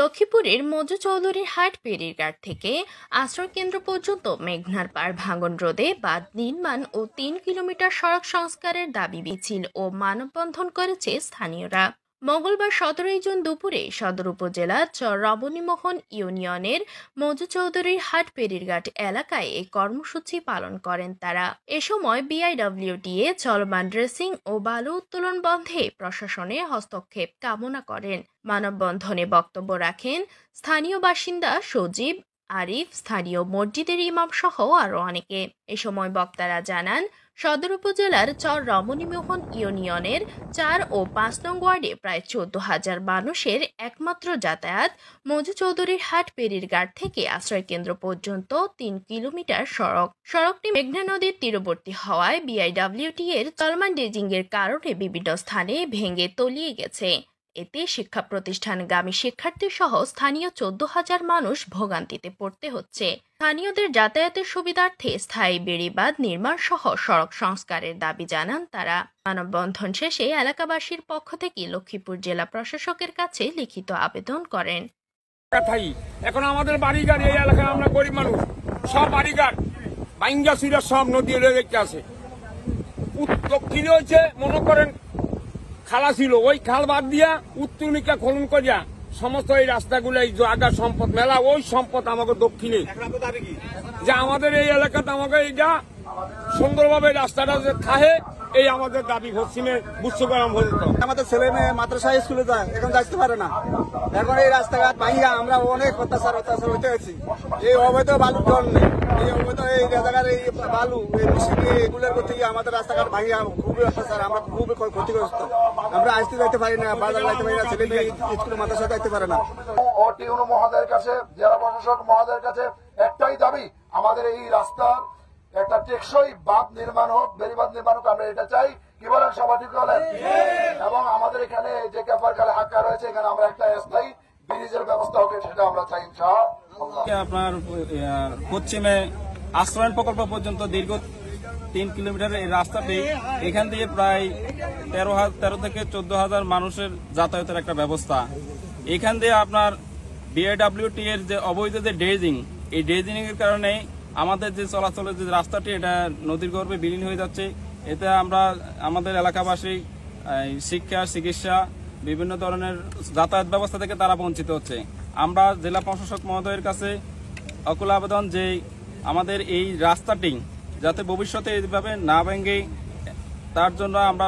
লক্ষ্মীপুরের মজু চৌধুরীর হাট ফেরিঘাট থেকে আশ্রয় কেন্দ্র পর্যন্ত মেঘনার পাড় ভাঙন রোধে বাঁধ নির্মাণ ও ৩ কিলোমিটার সড়ক সংস্কারের দাবি মিছিল ও মানববন্ধন করেছে স্থানীয়রা। মঙ্গলবার ১৭ জুন দুপুরে সদর উপজেলা রমণীমোহন ইউনিয়নের মজু চৌধুরীর হাট ফেরিঘাট এলাকায় এই কর্মসূচি পালন করেন তারা। এ সময় বিআইডব্লিউটিএ চলমান ড্রেসিং ও বালু উত্তোলন বন্ধে প্রশাসনের হস্তক্ষেপ কামনা করেন। মানববন্ধনে বক্তব্য রাখেন স্থানীয় বাসিন্দা সজীব, আরিফ, স্থানীয় মসজিদের ইমাম সহ আরো অনেকে। এ সময় বক্তারা জানান, সদর উপজেলার রমণীমোহন ইউনিয়নের ৪ ও ৫ নং ওয়ার্ডে প্রায় ১৪,০০০ মানুষের একমাত্র যাতায়াত মজু চৌধুরীর হাট ফেরিঘাট থেকে আশ্রয় কেন্দ্র পর্যন্ত ৩ কিলোমিটার সড়ক। সড়কটি মেঘনা নদীর তীরবর্তী হওয়ায় বিআইডব্লিউটি এর চলমান ড্রেজিং এর কারণে বিভিন্ন স্থানে ভেঙে তলিয়ে গেছে। এতে শিক্ষা প্রতিষ্ঠানগামী শিক্ষার্থী সহ স্থানীয় ১৪,০০০ মানুষ ভোগান্তিতে পড়তে হচ্ছে। স্থানীয়দের যাতায়াতের সুবিধার্থে স্থায়ী বেড়িবাঁধ নির্মাণ সহ সড়ক সংস্কারের দাবি জানান তারা। মানববন্ধন শেষে এলাকাবাসীর পক্ষ থেকে লক্ষ্মীপুর জেলা প্রশাসকের কাছে লিখিত আবেদন করেন। এখন আমাদের বাড়িঘর এই এলাকায় আমরা গরিব মানুষ, সব বাড়িঘর বাইঙ্গা সুইরা সব নদী দেখতে আছে। দক্ষিণে হয়েছে মনে করেন খালা ছিল, ওই খাল বাদ দিয়া উত্তরমিকা খনন করিয়া সমস্ত এই রাস্তাগুলো এই জায়গা সম্পদ মেলা, ওই সম্পদ আমাকে দক্ষিণে যে আমাদের এই এলাকাতে আমাকে এইটা সুন্দরভাবে রাস্তাটা যে থাহে, এই আমাদের দাবি পশ্চিমে বুঝছগ্রাম পর্যন্ত। আমাদের ছেলে মেয়ে মাদ্রাসা স্কুলে যায়, এখন যাইতে পারে না। এখন এই রাস্তাঘাট ভাঙিয়া আমরা অনেক অত্যাচার হইতে আছি। এই অবৈধ বালুর জন্য, এই অবৈধ এই জায়গার এই বালু এই মিশিয়ে এগুলোর করতে গিয়ে আমাদের রাস্তাঘাট ভাঙিয়া খুবই অত্যাচার, আমরা খুবই ক্ষতিগ্রস্ত। আমরা আসতে যাইতে পারি না, বাজার যাইতে পারি না, ছেলে মেয়ে স্কুলে মাদ্রাসা যাইতে পারে না। টিউনো মহোদয়ের কাছে, জেলা প্রশাসক মহোদয়ের কাছে একটাই দাবি, আমাদের এই রাস্তার একটা টেকসই বাঁধ নির্মাণ হোক, বেড়িবাঁধ নির্মাণ হোক, আমরা এটা চাই। কি বলেন সবাই, ঠিক বলেন? এবং আমাদের এখানে যে ক্যাপারখালে হাক্কা রয়েছে, এখানে আমরা একটা স্থায়ী ব্রিজের ব্যবস্থা হোক, সেটা আমরা চাই ইনশাআল্লাহ। আপনার পশ্চিমে আশ্রয়ণ প্রকল্প পর্যন্ত দীর্ঘ ৩ কিলোমিটার এই রাস্তাটি, এখান দিয়ে প্রায় ১৩ থেকে ১৪,০০০ মানুষের যাতায়াতের একটা ব্যবস্থা। এখান দিয়ে আপনার বিআইডব্লিউটি এর যে অবৈধ যে ড্রেজিং, এই ড্রেজিং এর কারণে আমাদের যে চলাচলের যে রাস্তাটি, এটা নদীর গর্ভে বিলীন হয়ে যাচ্ছে। এতে আমরা আমাদের এলাকাবাসী শিক্ষা, চিকিৎসা, বিভিন্ন ধরনের যাতায়াত ব্যবস্থা থেকে তারা বঞ্চিত হচ্ছে। আমরা জেলা প্রশাসক মহোদয়ের কাছে অকুল আবেদন যে আমাদের এই রাস্তাটি যাতে ভবিষ্যতে এইভাবে না ভেঙে, তার জন্য আমরা